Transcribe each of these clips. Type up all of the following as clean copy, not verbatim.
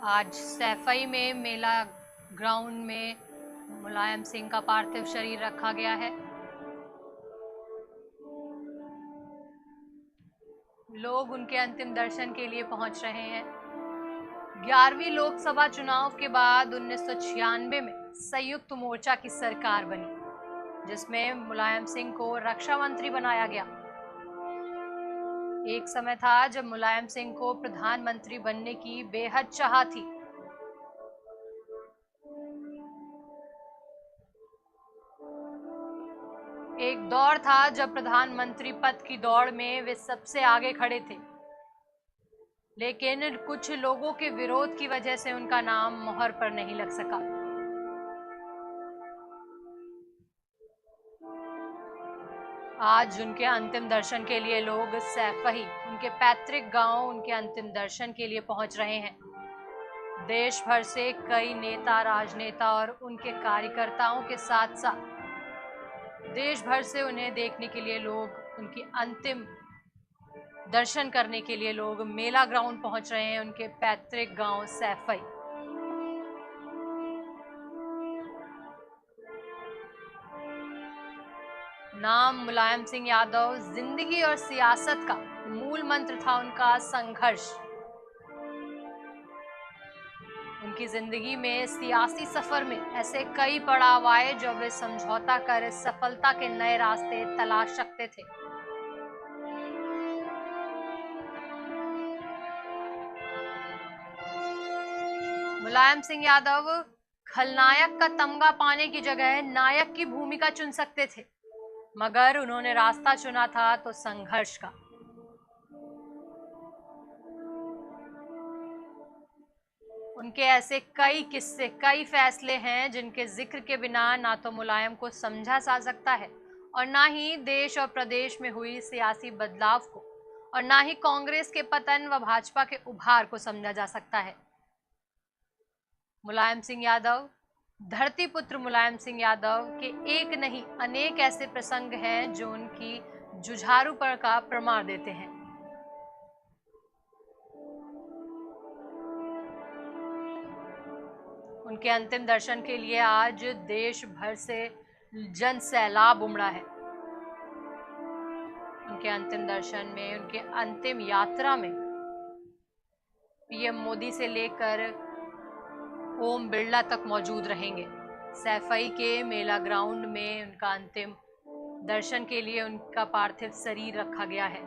आज सैफई में मेला ग्राउंड में मुलायम सिंह का पार्थिव शरीर रखा गया है। लोग उनके अंतिम दर्शन के लिए पहुंच रहे हैं। 11वीं लोकसभा चुनाव के बाद 1996 में संयुक्त मोर्चा की सरकार बनी, जिसमें मुलायम सिंह को रक्षा मंत्री बनाया गया। एक समय था जब मुलायम सिंह को प्रधानमंत्री बनने की बेहद चाह थी। एक दौर था जब प्रधानमंत्री पद की दौड़ में वे सबसे आगे खड़े थे, लेकिन कुछ लोगों के विरोध की वजह से उनका नाम मोहर पर नहीं लग सका। आज उनके अंतिम दर्शन के लिए लोग सैफई, उनके पैतृक गांव, उनके अंतिम दर्शन के लिए पहुंच रहे हैं। देश भर से कई नेता, राजनेता और उनके कार्यकर्ताओं के साथ साथ देश भर से उन्हें देखने के लिए लोग, उनकी अंतिम दर्शन करने के लिए लोग मेला ग्राउंड पहुंच रहे हैं, उनके पैतृक गांव सैफई। नाम मुलायम सिंह यादव, जिंदगी और सियासत का मूल मंत्र था उनका संघर्ष। उनकी जिंदगी में, सियासी सफर में ऐसे कई पड़ाव आए जब वे समझौता कर सफलता के नए रास्ते तलाश सकते थे। मुलायम सिंह यादव खलनायक का तमगा पाने की जगह नायक की भूमिका चुन सकते थे, मगर उन्होंने रास्ता चुना था तो संघर्ष का। उनके ऐसे कई किस्से, कई फैसले हैं जिनके जिक्र के बिना ना तो मुलायम को समझा जा सकता है और ना ही देश और प्रदेश में हुई सियासी बदलाव को, और ना ही कांग्रेस के पतन व भाजपा के उभार को समझा जा सकता है। मुलायम सिंह यादव, धरती पुत्र मुलायम सिंह यादव के एक नहीं अनेक ऐसे प्रसंग हैं जो उनकी जुझारूपन का प्रमाण देते हैं। उनके अंतिम दर्शन के लिए आज देश भर से जन सैलाब उमड़ा है। उनके अंतिम दर्शन में, उनके अंतिम यात्रा में पीएम मोदी से लेकर ओम बिरला तक मौजूद रहेंगे। सैफई के मेला ग्राउंड में उनका अंतिम दर्शन के लिए उनका पार्थिव शरीर रखा गया है।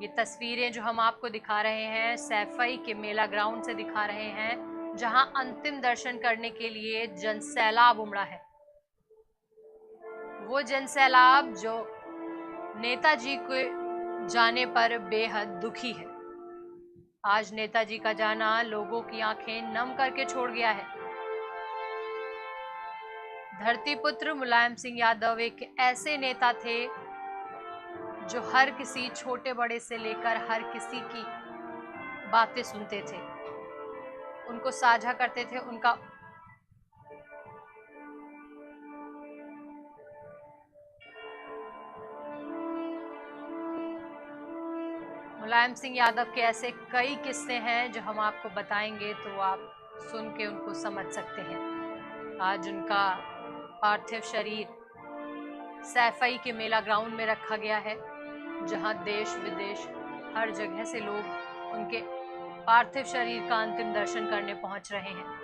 ये तस्वीरें जो हम आपको दिखा रहे हैं सैफई के मेला ग्राउंड से दिखा रहे हैं, जहां अंतिम दर्शन करने के लिए जन सैलाब उमड़ा है। वो जन सैलाब जो नेताजी के जाने पर बेहद दुखी है। आज नेताजी का जाना लोगों की आंखें नम करके छोड़ गया है। धरती पुत्र मुलायम सिंह यादव एक ऐसे नेता थे जो हर किसी, छोटे बड़े से लेकर हर किसी की बातें सुनते थे, उनको साझा करते थे। उनका मुलायम सिंह यादव के ऐसे कई किस्से हैं जो हम आपको बताएंगे तो आप सुन के उनको समझ सकते हैं। आज उनका पार्थिव शरीर सैफई के मेला ग्राउंड में रखा गया है, जहां देश विदेश हर जगह से लोग उनके पार्थिव शरीर का अंतिम दर्शन करने पहुंच रहे हैं।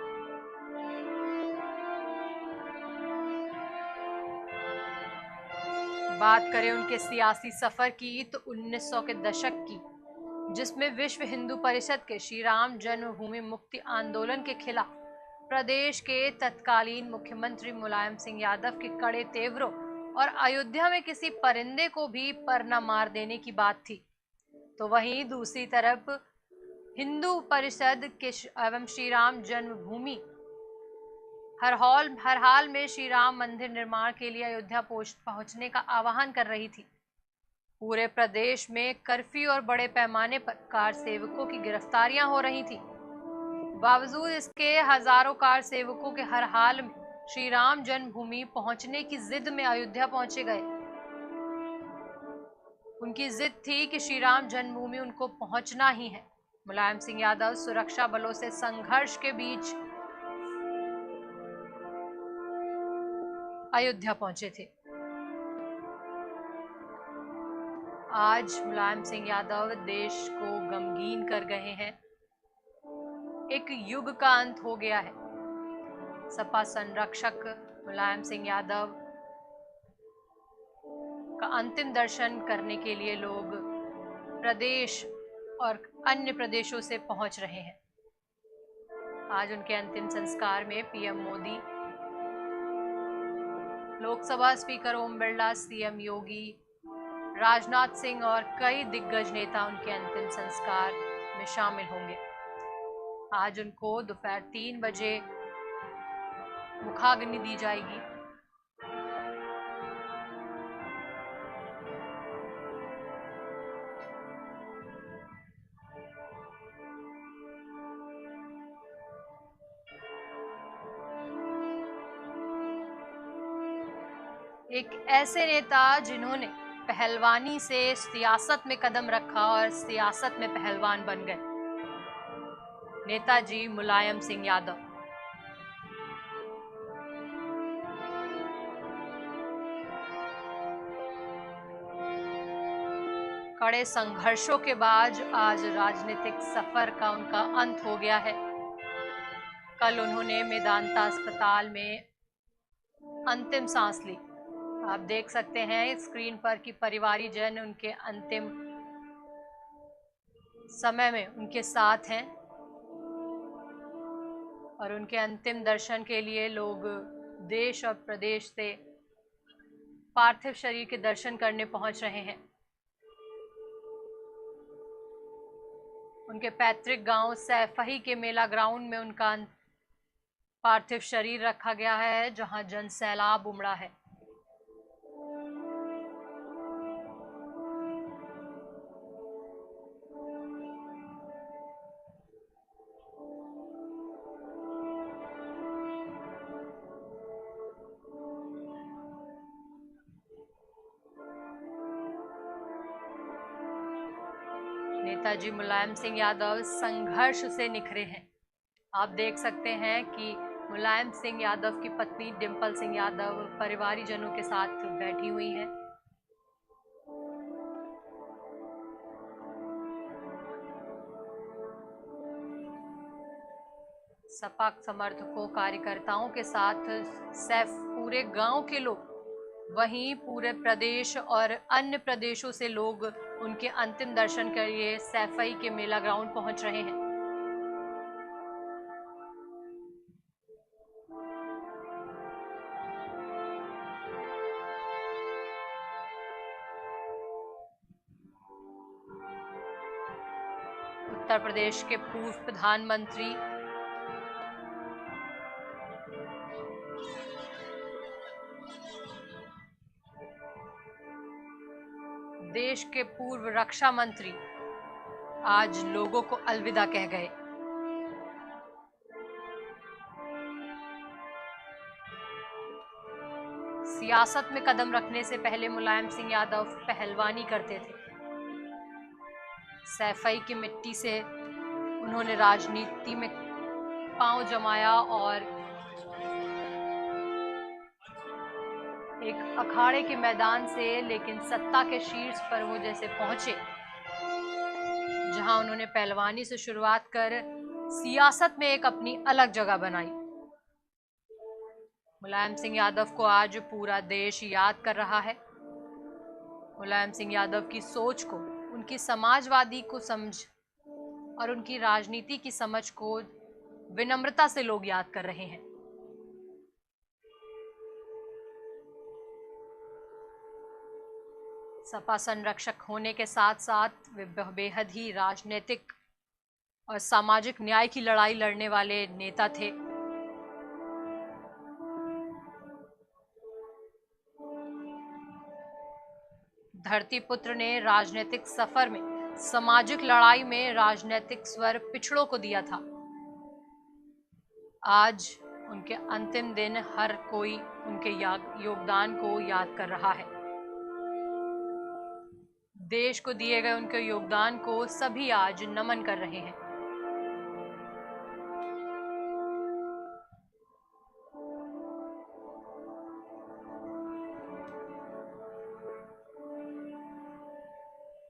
बात करें उनके सियासी सफर की तो 1900 के दशक की, जिसमें विश्व हिंदू परिषद के श्री राम जन्मभूमि मुक्ति आंदोलन के खिलाफ प्रदेश के तत्कालीन मुख्यमंत्री मुलायम सिंह यादव के कड़े तेवरों और अयोध्या में किसी परिंदे को भी पर न मार देने की बात थी, तो वहीं दूसरी तरफ हिंदू परिषद के एवं श्री राम जन्मभूमि हर हाल में श्री राम मंदिर निर्माण के लिए अयोध्या पहुंचने का आह्वान कर रही थी। पूरे प्रदेश में कर्फ्यू और बड़े पैमाने पर कार सेवकों की गिरफ्तारियां हो रही थी। बावजूद इसके हजारों कार सेवकों के हर हाल में श्री राम जन्मभूमि पहुंचने की जिद में अयोध्या पहुंचे गए। उनकी जिद थी कि श्री राम जन्मभूमि उनको पहुंचना ही है। मुलायम सिंह यादव सुरक्षा बलों से संघर्ष के बीच अयोध्या पहुंचे थे। आज मुलायम सिंह यादव देश को गमगीन कर गए हैं। एक युग का अंत हो गया है। सपा संरक्षक मुलायम सिंह यादव का अंतिम दर्शन करने के लिए लोग प्रदेश और अन्य प्रदेशों से पहुंच रहे हैं। आज उनके अंतिम संस्कार में PM Modi, Lok Sabha speaker Om Birla, CM योगी, राजनाथ सिंह और कई दिग्गज नेता उनके अंतिम संस्कार में शामिल होंगे। आज उनको दोपहर 3 बजे मुखाग्नि दी जाएगी। एक ऐसे नेता जिन्होंने पहलवानी से सियासत में कदम रखा और सियासत में पहलवान बन गए, नेताजी मुलायम सिंह यादव। कड़े संघर्षों के बाद आज राजनीतिक सफर का उनका अंत हो गया है। कल उन्होंने मेदांता अस्पताल में अंतिम सांस ली। आप देख सकते हैं स्क्रीन पर कि परिवारीजन उनके अंतिम समय में उनके साथ हैं और उनके अंतिम दर्शन के लिए लोग देश और प्रदेश से पार्थिव शरीर के दर्शन करने पहुंच रहे हैं। उनके पैतृक गांव सैफई के मेला ग्राउंड में उनका पार्थिव शरीर रखा गया है, जहां जन सैलाब उमड़ा है। नेताजी मुलायम सिंह यादव संघर्ष से निखरे हैं। आप देख सकते हैं कि मुलायम सिंह यादव की पत्नी डिंपल सिंह यादव परिवारीजनों के साथ बैठी हुई हैं। सपा समर्थकों, कार्यकर्ताओं के साथ पूरे गांव के लोग, वहीं पूरे प्रदेश और अन्य प्रदेशों से लोग उनके अंतिम दर्शन के लिए सैफई के मेला ग्राउंड पहुंच रहे हैं। उत्तर प्रदेश के पूर्व प्रधानमंत्री देश के पूर्व रक्षा मंत्री आज लोगों को अलविदा कह गए। सियासत में कदम रखने से पहले मुलायम सिंह यादव पहलवानी करते थे। सैफई की मिट्टी से उन्होंने राजनीति में पांव जमाया और एक अखाड़े के मैदान से लेकिन सत्ता के शीर्ष पर वो जैसे पहुंचे, जहां उन्होंने पहलवानी से शुरुआत कर सियासत में एक अपनी अलग जगह बनाई। मुलायम सिंह यादव को आज पूरा देश याद कर रहा है। मुलायम सिंह यादव की सोच को, उनकी समाजवादी को समझ और उनकी राजनीति की समझ को विनम्रता से लोग याद कर रहे हैं। सपा संरक्षक होने के साथ साथ वे बेहद ही राजनीतिक और सामाजिक न्याय की लड़ाई लड़ने वाले नेता थे। धरतीपुत्र ने राजनीतिक सफर में, सामाजिक लड़ाई में राजनीतिक स्वर पिछड़ों को दिया था। आज उनके अंतिम दिन हर कोई उनके योगदान को याद कर रहा है। देश को दिए गए उनके योगदान को सभी आज नमन कर रहे हैं।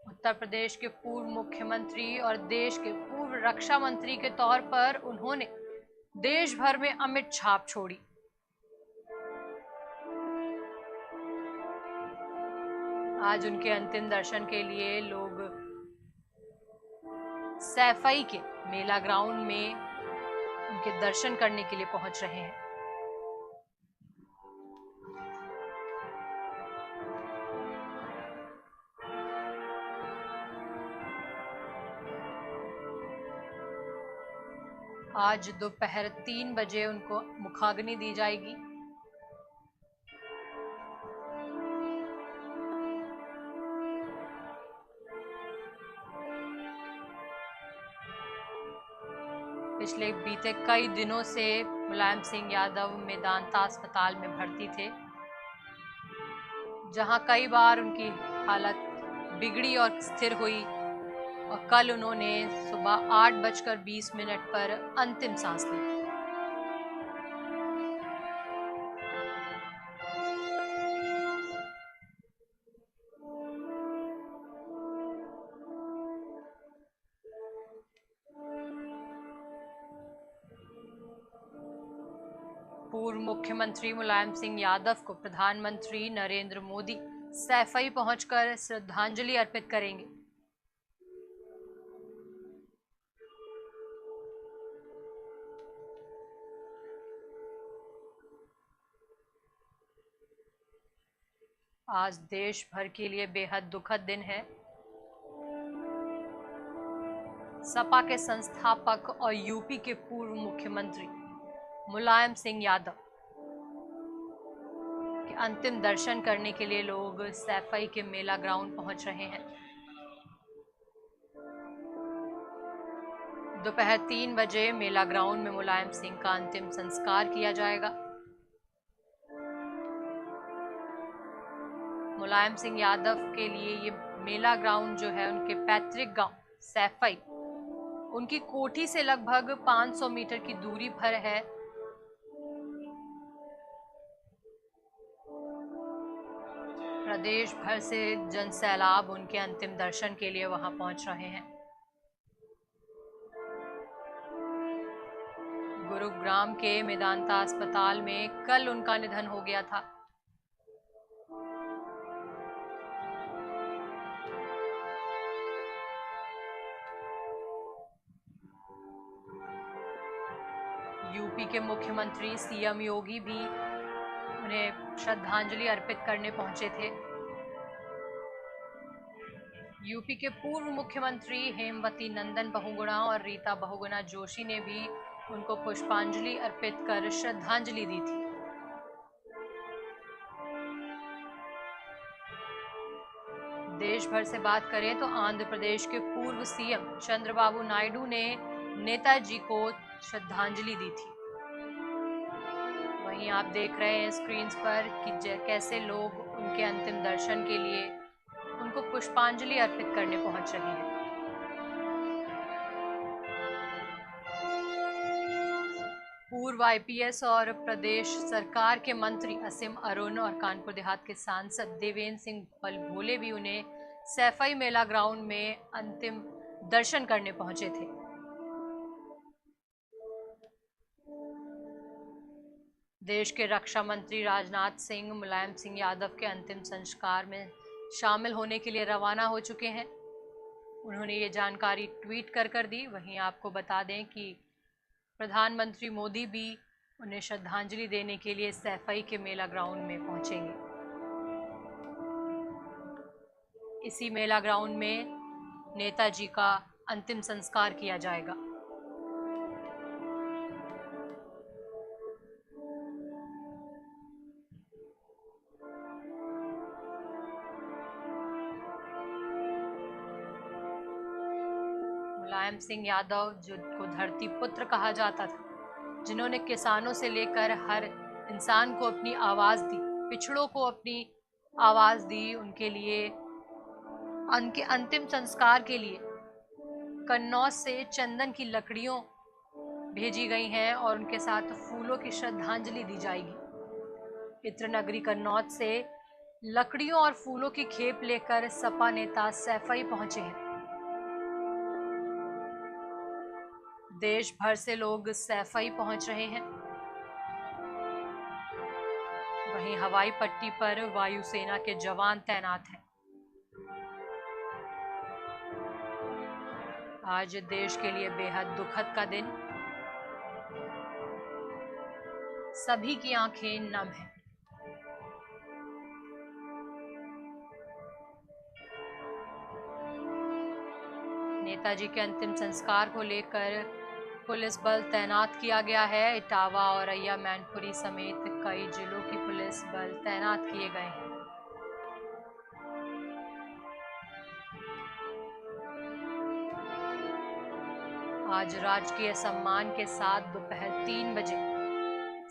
उत्तर प्रदेश के पूर्व मुख्यमंत्री और देश के पूर्व रक्षा मंत्री के तौर पर उन्होंने देश भर में अमिट छाप छोड़ी। आज उनके अंतिम दर्शन के लिए लोग सैफई के मेला ग्राउंड में उनके दर्शन करने के लिए पहुंच रहे हैं। आज दोपहर 3 बजे उनको मुखाग्नि दी जाएगी। पिछले बीते कई दिनों से मुलायम सिंह यादव मेदांता अस्पताल में भर्ती थे, जहां कई बार उनकी हालत बिगड़ी और स्थिर हुई और कल उन्होंने सुबह 8:20 पर अंतिम सांस ली। पूर्व मुख्यमंत्री मुलायम सिंह यादव को प्रधानमंत्री नरेंद्र मोदी सैफई पहुंचकर श्रद्धांजलि अर्पित करेंगे। आज देश भर के लिए बेहद दुखद दिन है। सपा के संस्थापक और यूपी के पूर्व मुख्यमंत्री मुलायम सिंह यादव के अंतिम दर्शन करने के लिए लोग सैफई के मेला ग्राउंड पहुंच रहे हैं। दोपहर 3 बजे मेला ग्राउंड में मुलायम सिंह का अंतिम संस्कार किया जाएगा। मुलायम सिंह यादव के लिए ये मेला ग्राउंड जो है उनके पैतृक गांव सैफई, उनकी कोठी से लगभग 500 मीटर की दूरी पर है। प्रदेश भर से जनसैलाब उनके अंतिम दर्शन के लिए वहां पहुंच रहे हैं। गुरुग्राम के मेदांता अस्पताल में कल उनका निधन हो गया था। यूपी के मुख्यमंत्री सीएम योगी भी उन्हें श्रद्धांजलि अर्पित करने पहुंचे थे। यूपी के पूर्व मुख्यमंत्री हेमवती नंदन बहुगुणा और रीता बहुगुणा जोशी ने भी उनको पुष्पांजलि अर्पित कर श्रद्धांजलि दी थी। देश भर से बात करें तो आंध्र प्रदेश के पूर्व सीएम चंद्रबाबू नायडू ने नेताजी को श्रद्धांजलि दी थी। वहीं आप देख रहे हैं स्क्रीन्स पर कि कैसे लोग उनके अंतिम दर्शन के लिए उनको पुष्पांजलि अर्पित करने पहुंच रहे हैं। पूर्व आईपीएस और प्रदेश सरकार के मंत्री असीम अरुण और कानपुर देहात के सांसद देवेंद्र सिंह भोले भी उन्हें सैफई मेला ग्राउंड में अंतिम दर्शन करने पहुंचे थे। देश के रक्षा मंत्री राजनाथ सिंह मुलायम सिंह यादव के अंतिम संस्कार में शामिल होने के लिए रवाना हो चुके हैं। उन्होंने ये जानकारी ट्वीट कर दी। वहीं आपको बता दें कि प्रधानमंत्री मोदी भी उन्हें श्रद्धांजलि देने के लिए सैफई के मेला ग्राउंड में पहुंचेंगे। इसी मेला ग्राउंड में नेताजी का अंतिम संस्कार किया जाएगा। मुलायम सिंह यादव, जिनको धरती पुत्र कहा जाता था, जिन्होंने किसानों से लेकर हर इंसान को अपनी आवाज़ दी, पिछड़ों को अपनी आवाज़ दी, उनके लिए उनके अंतिम संस्कार के लिए कन्नौज से चंदन की लकड़ियों भेजी गई हैं और उनके साथ फूलों की श्रद्धांजलि दी जाएगी। इत्र नगरी कन्नौज से लकड़ियों और फूलों की खेप लेकर सपा नेता सैफई पहुंचे हैं। देश भर से लोग सैफई पहुंच रहे हैं। वहीं हवाई पट्टी पर वायुसेना के जवान तैनात हैं। आज देश के लिए बेहद दुखद का दिन। सभी की आंखें नम हैं। नेताजी के अंतिम संस्कार को लेकर पुलिस बल तैनात किया गया है। इटावा औरैया मैनपुरी समेत कई जिलों की पुलिस बल तैनात किए गए हैं। आज राजकीय सम्मान के साथ दोपहर 3 बजे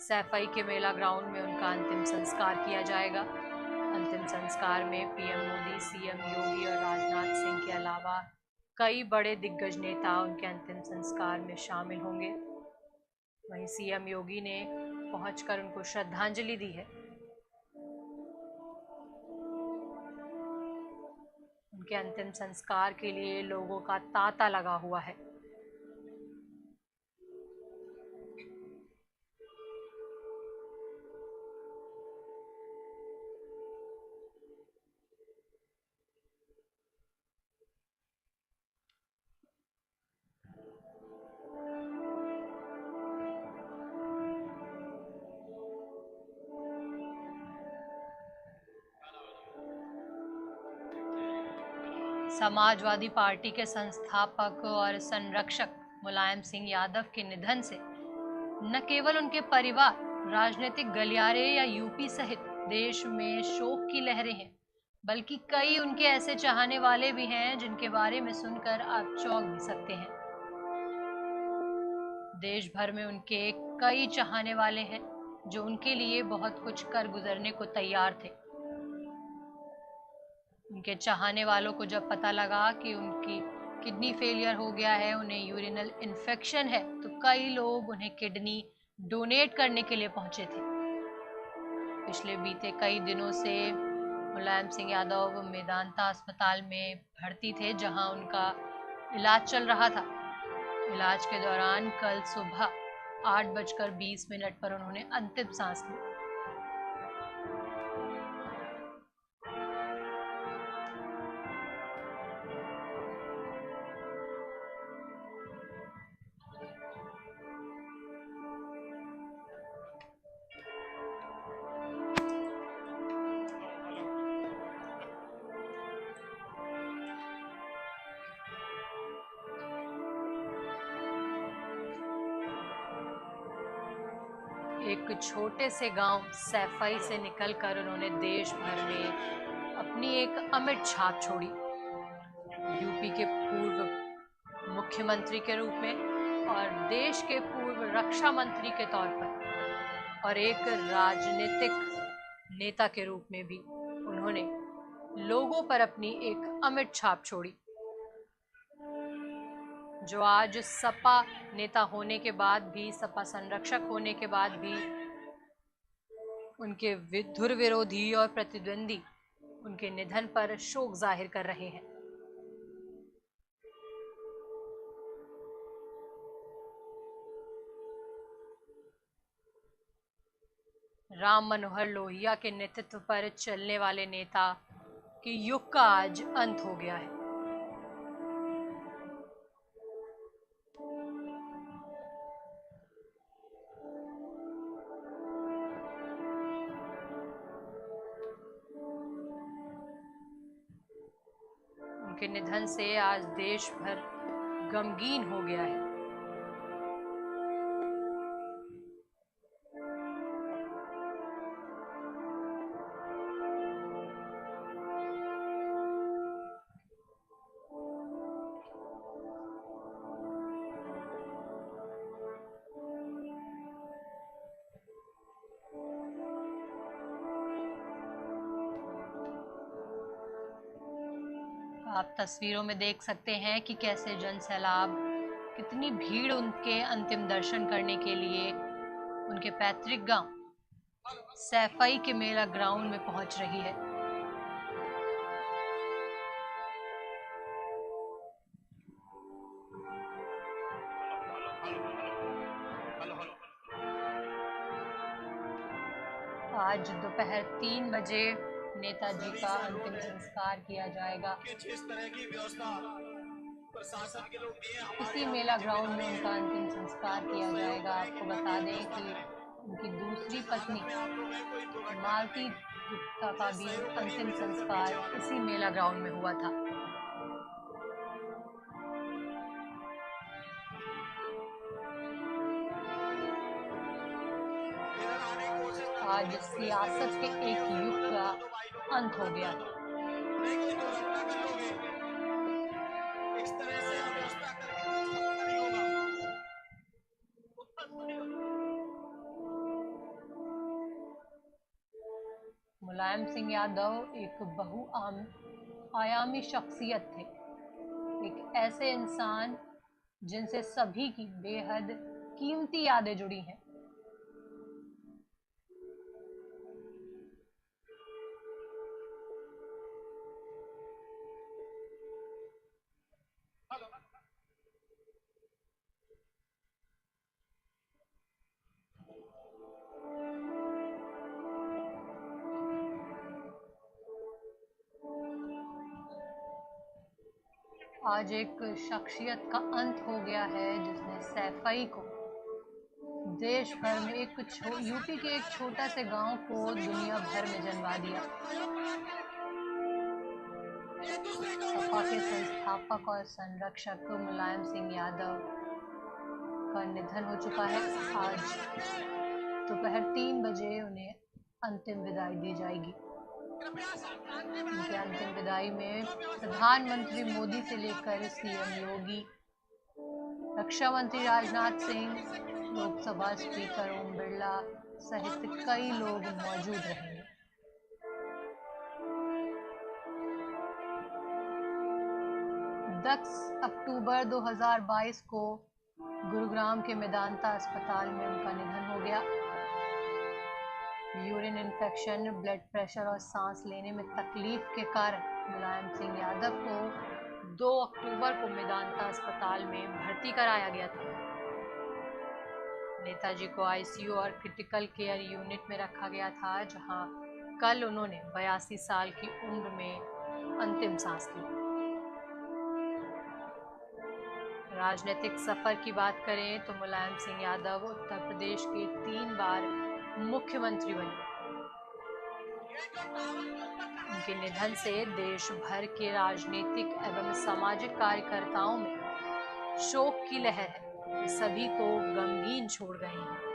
सैफई के मेला ग्राउंड में उनका अंतिम संस्कार किया जाएगा। अंतिम संस्कार में पीएम मोदी, सीएम योगी और राजनाथ सिंह के अलावा कई बड़े दिग्गज नेता उनके अंतिम संस्कार में शामिल होंगे। वहीं सीएम योगी ने पहुंचकर उनको श्रद्धांजलि दी है। उनके अंतिम संस्कार के लिए लोगों का तांता लगा हुआ है। समाजवादी पार्टी के संस्थापक और संरक्षक मुलायम सिंह यादव के निधन से न केवल उनके परिवार, राजनीतिक गलियारे या यूपी सहित देश में शोक की लहरें हैं, बल्कि कई उनके ऐसे चाहने वाले भी हैं जिनके बारे में सुनकर आप चौंक भी सकते हैं। देश भर में उनके कई चाहने वाले हैं जो उनके लिए बहुत कुछ कर गुजरने को तैयार थे। उनके चाहने वालों को जब पता लगा कि उनकी किडनी फेलियर हो गया है, उन्हें यूरिनल इन्फेक्शन है, तो कई लोग उन्हें किडनी डोनेट करने के लिए पहुंचे थे। पिछले बीते कई दिनों से मुलायम सिंह यादव मेदांता अस्पताल में भर्ती थे, जहां उनका इलाज चल रहा था। इलाज के दौरान कल सुबह 8:20 पर उन्होंने अंतिम सांस ली। एक छोटे से गांव सैफई से निकलकर उन्होंने देश भर में अपनी एक अमिट छाप छोड़ी। यूपी के पूर्व मुख्यमंत्री के रूप में और देश के पूर्व रक्षा मंत्री के तौर पर और एक राजनीतिक नेता के रूप में भी उन्होंने लोगों पर अपनी एक अमिट छाप छोड़ी, जो आज सपा नेता होने के बाद भी, सपा संरक्षक होने के बाद भी उनके धुर विरोधी और प्रतिद्वंदी उनके निधन पर शोक जाहिर कर रहे हैं। राम मनोहर लोहिया के नेतृत्व पर चलने वाले नेता के युग का आज अंत हो गया है। उनके निधन से आज देश भर गमगीन हो गया है। आप तस्वीरों में देख सकते हैं कि कैसे जन सैलाब, कितनी भीड़ उनके अंतिम दर्शन करने के लिए उनके पैतृक गांव सैफई के मेला ग्राउंड में पहुंच रही है। आज दोपहर 3 बजे नेताजी का अंतिम संस्कार किया जाएगा। जिस तरह की व्यवस्था प्रशासन के लोग दिए, इसी मेला ग्राउंड में उनका अंतिम संस्कार किया जाएगा। आपको बता दें कि उनकी दूसरी पत्नी मालती गुप्ता का भी अंतिम संस्कार इसी मेला ग्राउंड में हुआ था। आज सियासत के एक युग का अंत हो गया। इस तरह से व्यवस्था करके नहीं होगा। मुलायम सिंह यादव एक बहुआयामी शख्सियत थे, एक ऐसे इंसान जिनसे सभी की बेहद कीमती यादें जुड़ी हैं। आज एक शख्सियत का अंत हो गया है जिसने सैफई को देश भर में यूपी के एक छोटा से गांव को दुनिया भर में जन्मा दिया। सपा के संस्थापक और संरक्षक मुलायम सिंह यादव का निधन हो चुका है। आज दोपहर 3 बजे उन्हें अंतिम विदाई दी जाएगी। उनके अंतिम विदाई में प्रधानमंत्री मोदी से लेकर सीएम योगी, रक्षा मंत्री राजनाथ सिंह, लोकसभा स्पीकर ओम बिरला सहित कई लोग मौजूद रहेंगे। अक्टूबर 2022 को गुरुग्राम के मेदांता अस्पताल में उनका निधन हो गया। यूरिन इन्फेक्शन, ब्लड प्रेशर और सांस लेने में तकलीफ के कारण मुलायम सिंह यादव को 2 अक्टूबर को मेदांता अस्पताल में भर्ती कराया गया था। नेताजी को आईसीयू और क्रिटिकल केयर यूनिट में रखा गया था, जहां कल उन्होंने 82 साल की उम्र में अंतिम सांस ली। राजनीतिक सफर की बात करें तो मुलायम सिंह यादव उत्तर प्रदेश के 3 बार मुख्यमंत्री बने। उनके निधन से देश भर के राजनीतिक एवं सामाजिक कार्यकर्ताओं में शोक की लहर है। वे सभी को गमगीन छोड़ गए हैं।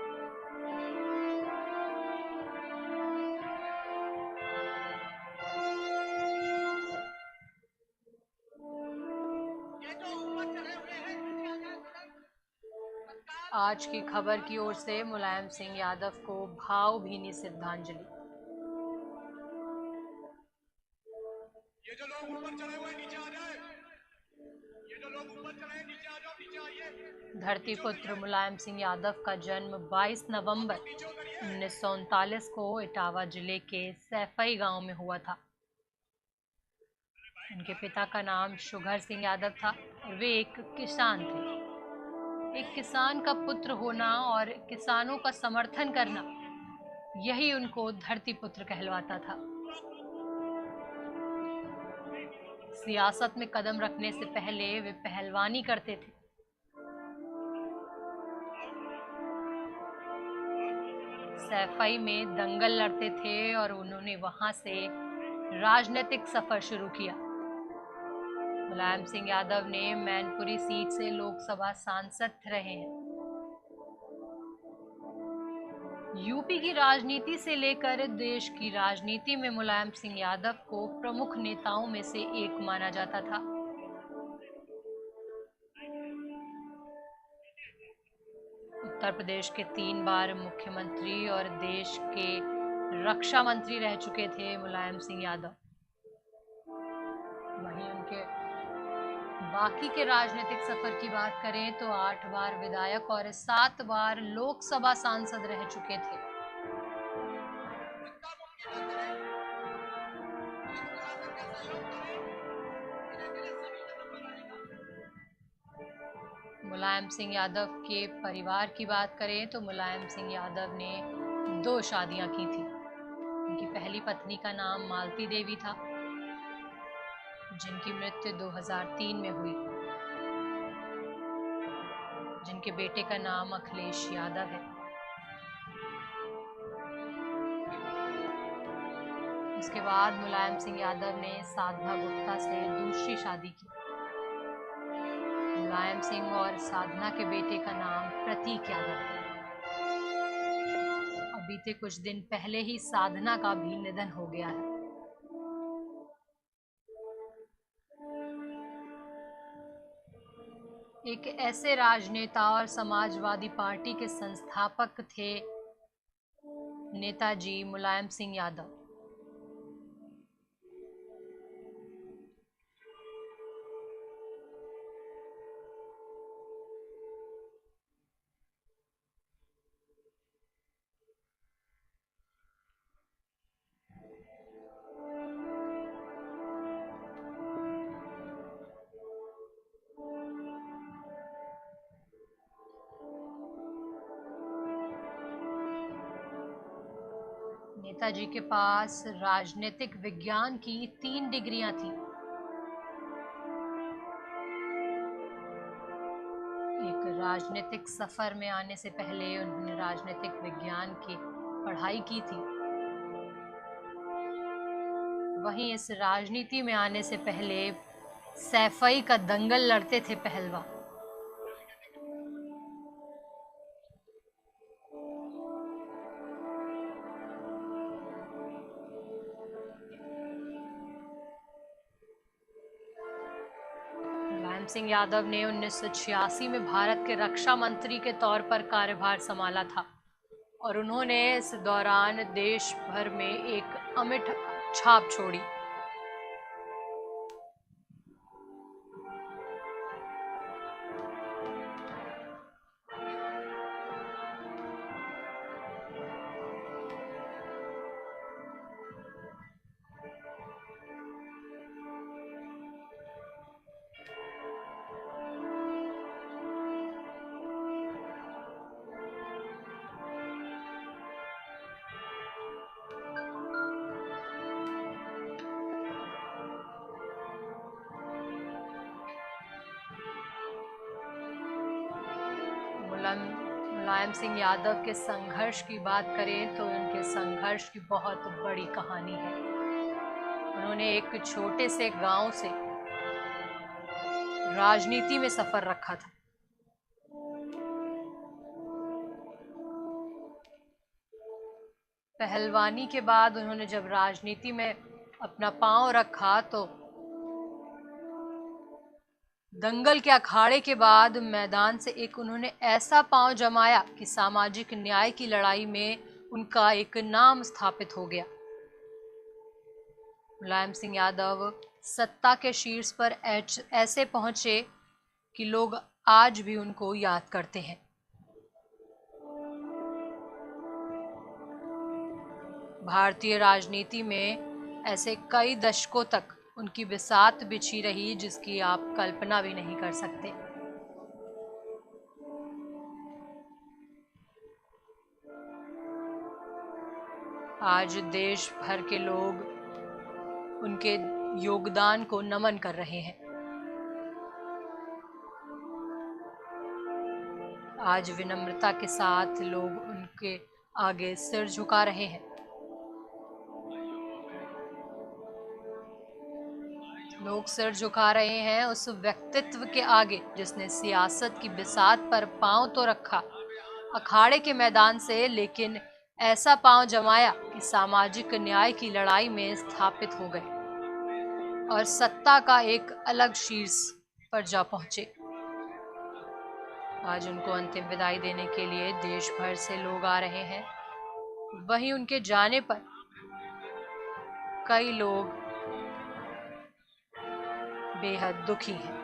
आज की खबर की ओर से मुलायम सिंह यादव को भावभीनी श्रद्धांजलि। ये जो लोग ऊपर चढ़े हुए नीचे आ जाए, ये जो लोग ऊपर चढ़े नीचे आ जाओ, नीचे आइए। धरती पुत्र मुलायम सिंह यादव का जन्म 22 नवंबर 1939 को इटावा जिले के सैफई गांव में हुआ था। उनके पिता का नाम शुगर सिंह यादव था और वे एक किसान थे। एक किसान का पुत्र होना और किसानों का समर्थन करना, यही उनको धरती पुत्र कहलवाता था। सियासत में कदम रखने से पहले वे पहलवानी करते थे। सैफई में दंगल लड़ते थे और उन्होंने वहां से राजनीतिक सफर शुरू किया। मुलायम सिंह यादव ने मैनपुरी सीट से लोकसभा सांसद रहे हैं। यूपी की राजनीति से लेकर देश की राजनीति में मुलायम सिंह यादव को प्रमुख नेताओं में से एक माना जाता था। उत्तर प्रदेश के 3 बार मुख्यमंत्री और देश के रक्षा मंत्री रह चुके थे मुलायम सिंह यादव। वहीं उनके बाकी के राजनीतिक सफर की बात करें तो 8 बार विधायक और 7 बार लोकसभा सांसद रह चुके थे। धक्का मुक्की न करें, पुलिस प्रशासन का सहयोग करें, धीरे धीरे सभी का नंबर आएगा। मुलायम सिंह यादव के परिवार की बात करें तो मुलायम सिंह यादव ने 2 शादियां की थी। उनकी पहली पत्नी का नाम मालती देवी था, जिनकी मृत्यु 2003 में हुई। जिनके बेटे का नाम अखिलेश यादव है। उसके बाद मुलायम सिंह यादव ने साधना गुप्ता से दूसरी शादी की। मुलायम सिंह और साधना के बेटे का नाम प्रतीक यादव है। अब बीते कुछ दिन पहले ही साधना का भी निधन हो गया है। एक ऐसे राजनेता और समाजवादी पार्टी के संस्थापक थे नेताजी मुलायम सिंह यादव। नेताजी के पास राजनीतिक विज्ञान की 3 डिग्रियां थीं। एक राजनीतिक सफर में आने से पहले उन्होंने राजनीतिक विज्ञान की पढ़ाई की थी। वहीं इस राजनीति में आने से पहले सैफई का दंगल लड़ते थे पहलवान। मुलायम सिंह यादव ने 1986 में भारत के रक्षा मंत्री के तौर पर कार्यभार संभाला था और उन्होंने इस दौरान देश भर में एक अमिट छाप छोड़ी। मुलायम सिंह यादव के संघर्ष की बात करें तो उनके संघर्ष की बहुत बड़ी कहानी है। उन्होंने एक छोटे से गांव से राजनीति में सफर रखा था। पहलवानी के बाद उन्होंने जब राजनीति में अपना पांव रखा तो दंगल के अखाड़े के बाद मैदान से एक उन्होंने ऐसा पांव जमाया कि सामाजिक न्याय की लड़ाई में उनका एक नाम स्थापित हो गया। मुलायम सिंह यादव सत्ता के शीर्ष पर ऐसे पहुंचे कि लोग आज भी उनको याद करते हैं। भारतीय राजनीति में ऐसे कई दशकों तक उनकी बिसात बिछी रही जिसकी आप कल्पना भी नहीं कर सकते। आज देश भर के लोग उनके योगदान को नमन कर रहे हैं। आज विनम्रता के साथ लोग उनके आगे सिर झुका रहे हैं। लोग सिर झुका रहे हैं उस व्यक्तित्व के आगे जिसने सियासत की बिसात पर पांव तो रखा अखाड़े के मैदान से, लेकिन ऐसा पांव जमाया कि सामाजिक न्याय की लड़ाई में स्थापित हो गए और सत्ता का एक अलग शीर्ष पर जा पहुंचे। आज उनको अंतिम विदाई देने के लिए देश भर से लोग आ रहे हैं। वहीं उनके जाने पर कई लोग बेहद दुखी हैं।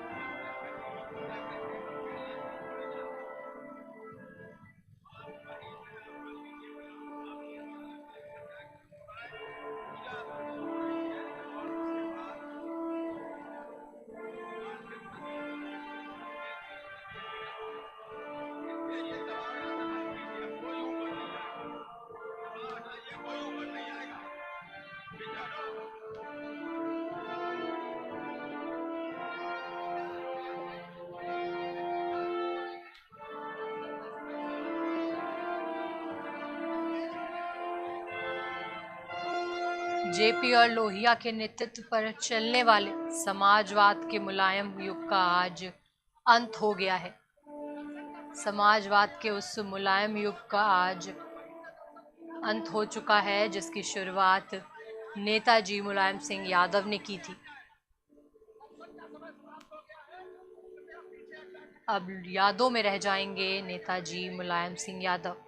जेपी और लोहिया के नेतृत्व पर चलने वाले समाजवाद के मुलायम युग का आज अंत हो गया है। समाजवाद के उस मुलायम युग का आज अंत हो चुका है जिसकी शुरुआत नेताजी मुलायम सिंह यादव ने की थी। अब यादों में रह जाएंगे नेताजी मुलायम सिंह यादव।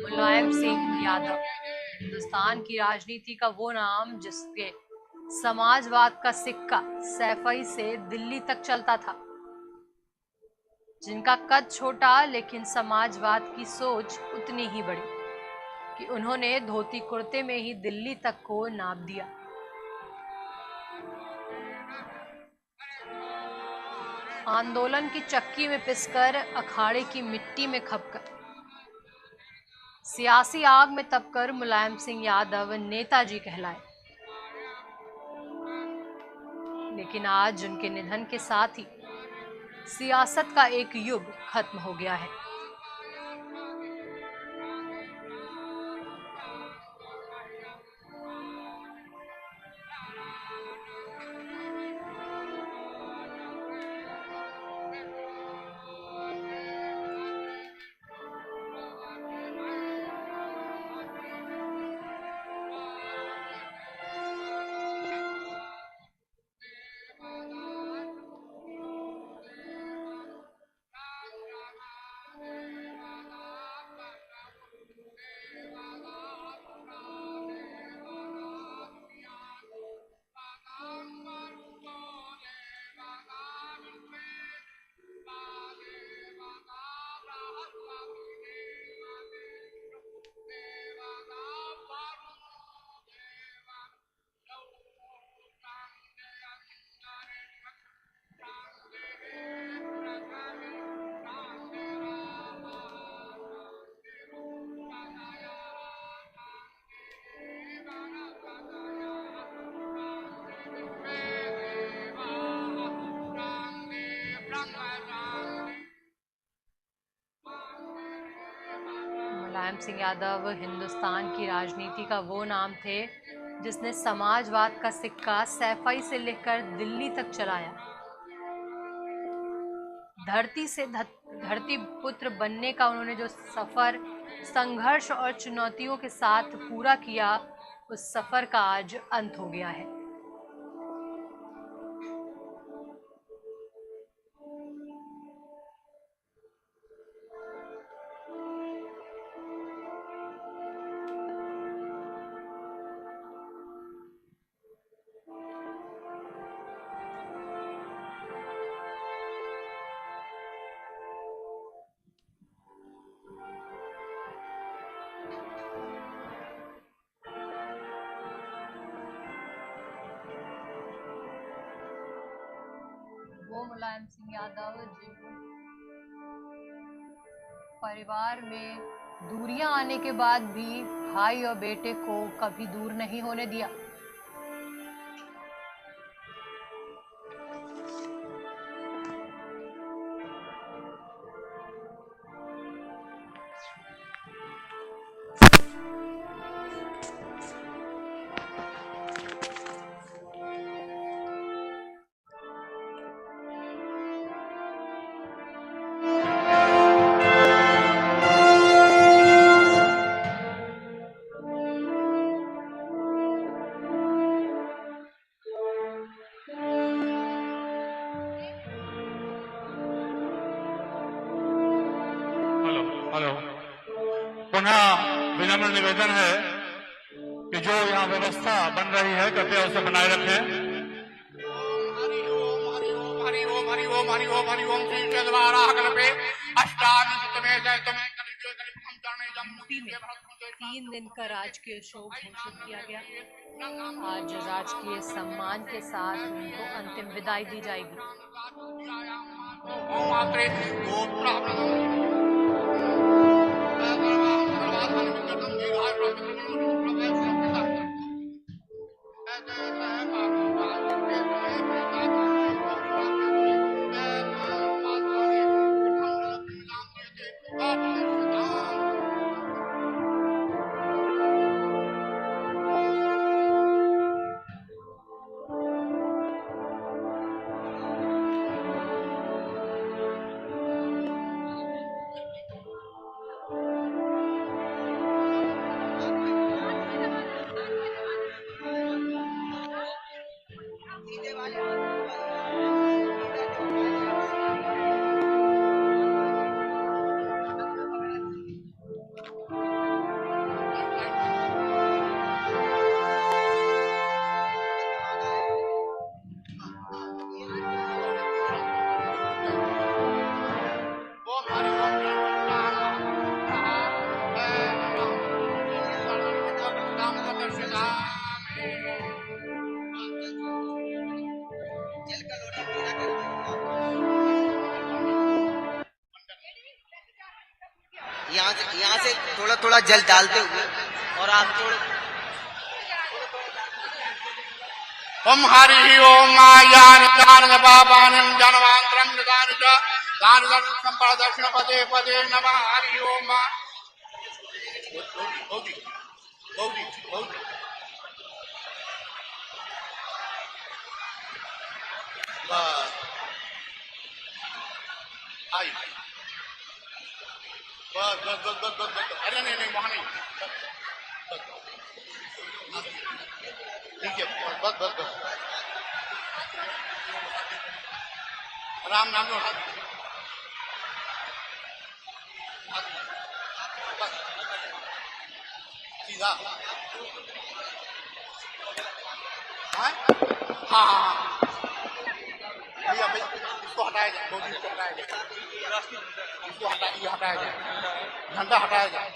मुलायम सिंह यादव हिंदुस्तान की राजनीति का वो नाम जिसके समाजवाद का सिक्का सैफई से दिल्ली तक चलता था, जिनका कद छोटा लेकिन समाजवाद की सोच उतनी ही बड़ी कि उन्होंने धोती कुर्ते में ही दिल्ली तक को नाप दिया। आंदोलन की चक्की में पिसकर, अखाड़े की मिट्टी में खपकर, सियासी आग में तपकर मुलायम सिंह यादव नेताजी कहलाए। लेकिन आज उनके निधन के साथ ही सियासत का एक युग खत्म हो गया है। मुलायम सिंह यादव हिंदुस्तान की राजनीति का वो नाम थे जिसने समाजवाद का सिक्का सैफई से लेकर दिल्ली तक चलाया। धरती से धरती पुत्र बनने का उन्होंने जो सफर संघर्ष और चुनौतियों के साथ पूरा किया, उस सफर का आज अंत हो गया है। वो मुलायम सिंह यादव जिन परिवार में दूरियां आने के बाद भी भाई और बेटे को कभी दूर नहीं होने दिया। Hello hello. पुनः विनम्र निवेदन है कि जो यहाँ व्यवस्था बन रही है कृपया उसे बनाए रखें। हरि ओम हरि ओम हरि ओम हरि ओम हरि ओम हरि ओम श्री चंद्रवारा कल्पे अष्टादशतमे जयतमे कलियुगे कलियुगं जाने यूपी में 3 दिन का राजकीय शोक घोषित किया गया। आज राजकीय सम्मान के साथ उनको अंतिम विदाई दी जाएगी। यहाँ से थोड़ा थोड़ा जल डालते हुए और आप थोड़े ओम हरि ओम मायान दान बाबानं जनवांतरं दान च दान संपद दक्षिण पदे पदे नमः हरि ओम। होगी होगी होगी बस आई बस बस बस बस बस अरे नहीं नहीं वहां नहीं ठीक है बस बस बस राम नाम लो सीधा हाँ हाँ हाँ भैया भाई इसको हटाया जाए दो दिन को हटाया जाए इसको हटाया जाए झंडा हटाया जाए।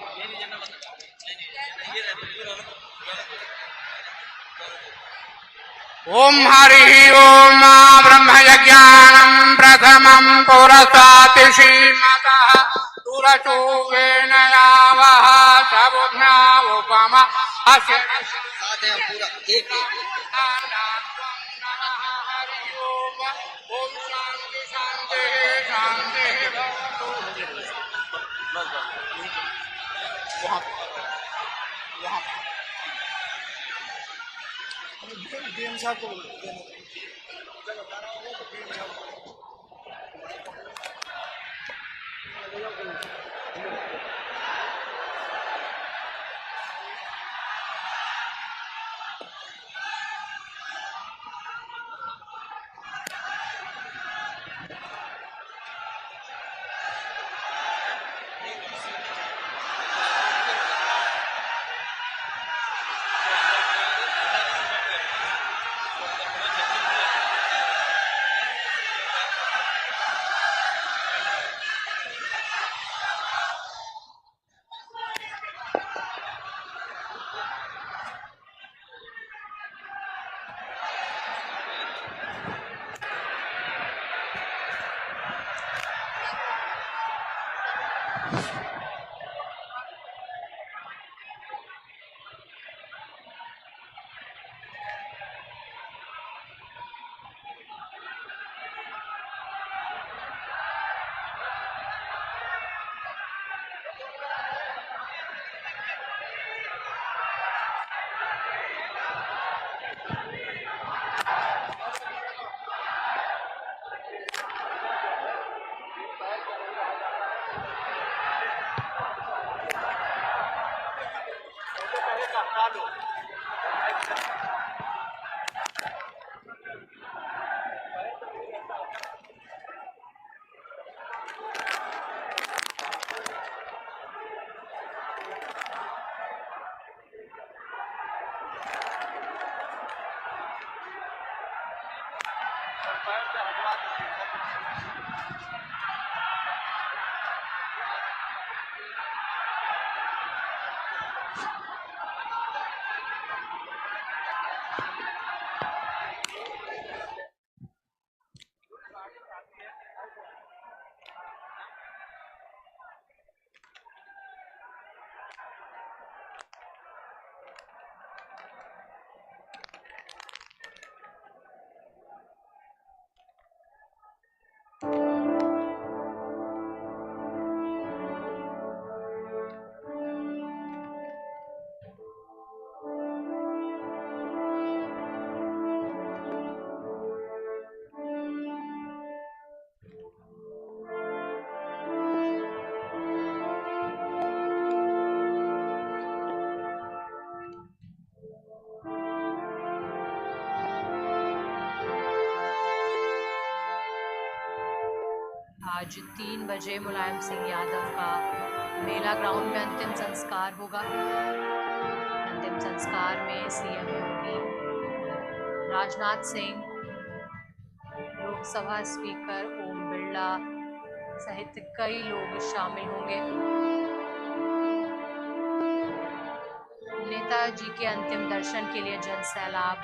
ओम हरि ओम ब्रह्मयज्ञानं प्रथमं पुरस्तात् श्रीमतः सुरचूवेन यावः सबुध्ना उपमा अस्य साथ हैं पूरा एक ओम शांति शांति शांति वहाँ डीएम साहब को आज 3 बजे मुलायम सिंह यादव का मेला ग्राउंड में अंतिम संस्कार होगा। अंतिम संस्कार में सीएम योगी, राजनाथ सिंह, लोकसभा स्पीकर ओम बिरला सहित कई लोग शामिल होंगे। नेताजी के अंतिम दर्शन के लिए जन सैलाब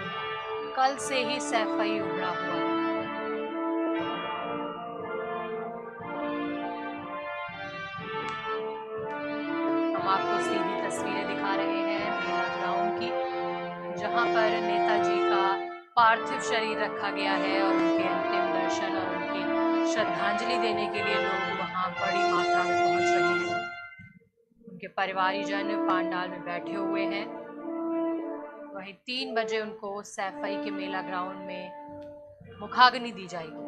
कल से ही सैफई उमड़ा हुआ है। हम आपको सीधी तस्वीरें दिखा रहे हैं मेला ग्राउंड की, जहां पर नेताजी का पार्थिव शरीर रखा गया है और उनके अंतिम दर्शन और उनकी श्रद्धांजलि देने के लिए लोग वहां बड़ी मात्रा में पहुंच रहे हैं। उनके परिवारीजन पांडाल में बैठे हुए हैं। वहीं 3 बजे उनको सैफई के मेला ग्राउंड में मुखाग्नि दी जाएगी।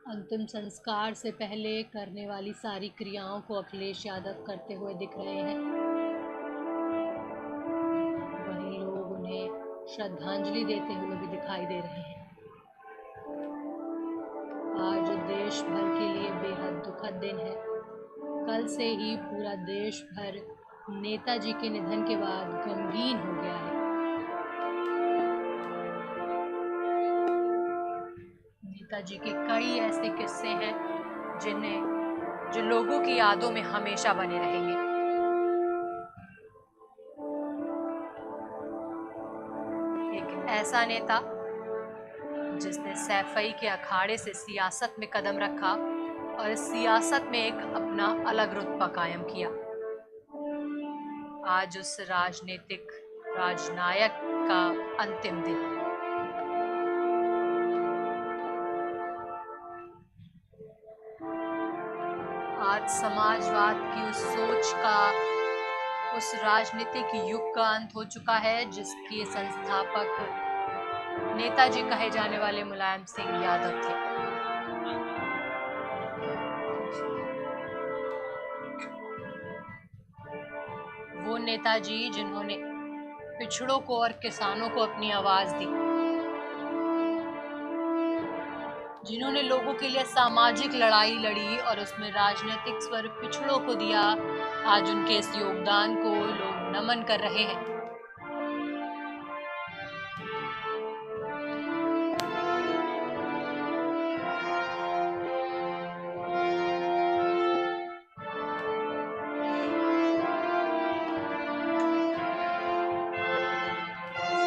अंतिम संस्कार से पहले करने वाली सारी क्रियाओं को अखिलेश यादव करते हुए दिख रहे हैं। वहीं लोग उन्हें श्रद्धांजलि देते हुए भी दिखाई दे रहे हैं। आज देश भर के लिए बेहद दुखद दिन है। कल से ही पूरा देश भर नेताजी के निधन के बाद गमगीन हो गया है। नेताजी के कई ऐसे किस्से हैं जो लोगों की यादों में हमेशा बने रहेंगे। एक ऐसा नेता जिसने सैफई के अखाड़े से सियासत में कदम रखा और इस सियासत में एक अपना अलग रुतबा कायम किया। आज उस राजनीतिक राजनायक का अंतिम दिन। आज समाजवाद की उस सोच का, उस राजनीतिक युग का अंत हो चुका है जिसके संस्थापक नेताजी कहे जाने वाले मुलायम सिंह यादव थे। वो नेताजी जिन्होंने पिछड़ों को और किसानों को अपनी आवाज दी, जिन्होंने लोगों के लिए सामाजिक लड़ाई लड़ी और उसमें राजनीतिक स्वर पिछड़ों को दिया। आज उनके इस योगदान को लोग नमन कर रहे हैं।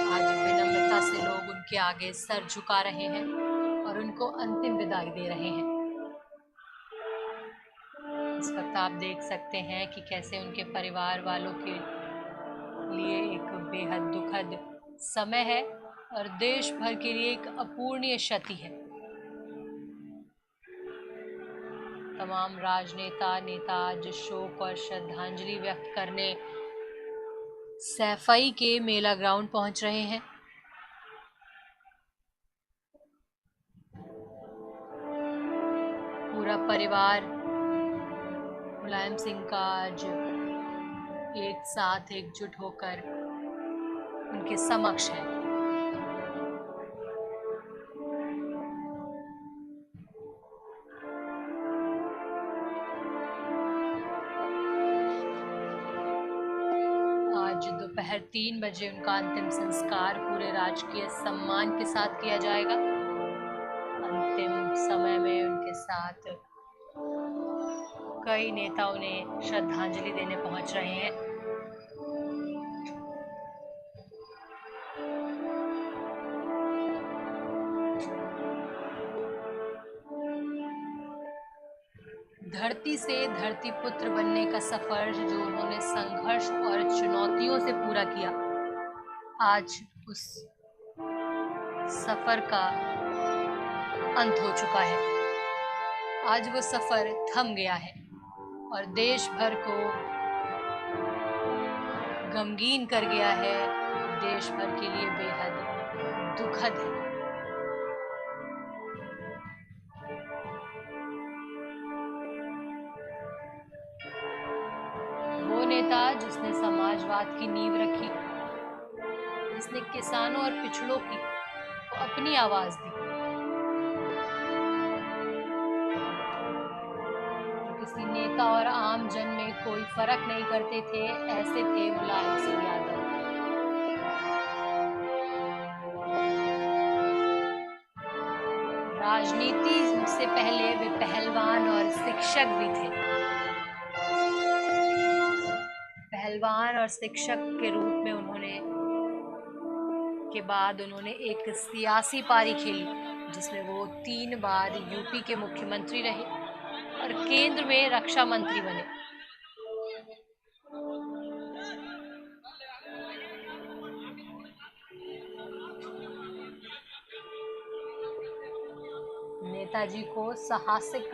आज विनम्रता से लोग उनके आगे सर झुका रहे हैं और उनको अंतिम विदाई दे रहे हैं। इस वक्त आप देख सकते हैं कि कैसे उनके परिवार वालों के लिए एक बेहद दुखद समय है और देश भर के लिए एक अपूरणीय क्षति है। तमाम राजनेता नेता आज शोक और श्रद्धांजलि व्यक्त करने सैफई के मेला ग्राउंड पहुंच रहे हैं। पूरा परिवार मुलायम सिंह का आज एक साथ एकजुट होकर उनके समक्ष है। आज दोपहर 3 बजे उनका अंतिम संस्कार पूरे राजकीय सम्मान के साथ किया जाएगा। अंतिम समय में उनके साथ कई नेता उन्हें श्रद्धांजलि देने पहुंच रहे हैं। धरती से धरती पुत्र बनने का सफर जो उन्होंने संघर्ष और चुनौतियों से पूरा किया, आज उस सफर का अंत हो चुका है। आज वो सफर थम गया है और देश भर को गमगीन कर गया है। देश भर के लिए बेहद दुखद है। वो नेता जिसने समाजवाद की नींव रखी, जिसने किसानों और पिछड़ों की को अपनी आवाज दी, किसी नेता और आम जन में कोई फर्क नहीं करते थे, ऐसे थे मुलायम सिंह यादव। राजनीति से पहले वे पहलवान और शिक्षक भी थे। पहलवान और शिक्षक के रूप में उन्होंने एक सियासी पारी खेली, जिसमें वो 3 बार यूपी के मुख्यमंत्री रहे और केंद्र में रक्षा मंत्री बने। नेताजी को साहसिक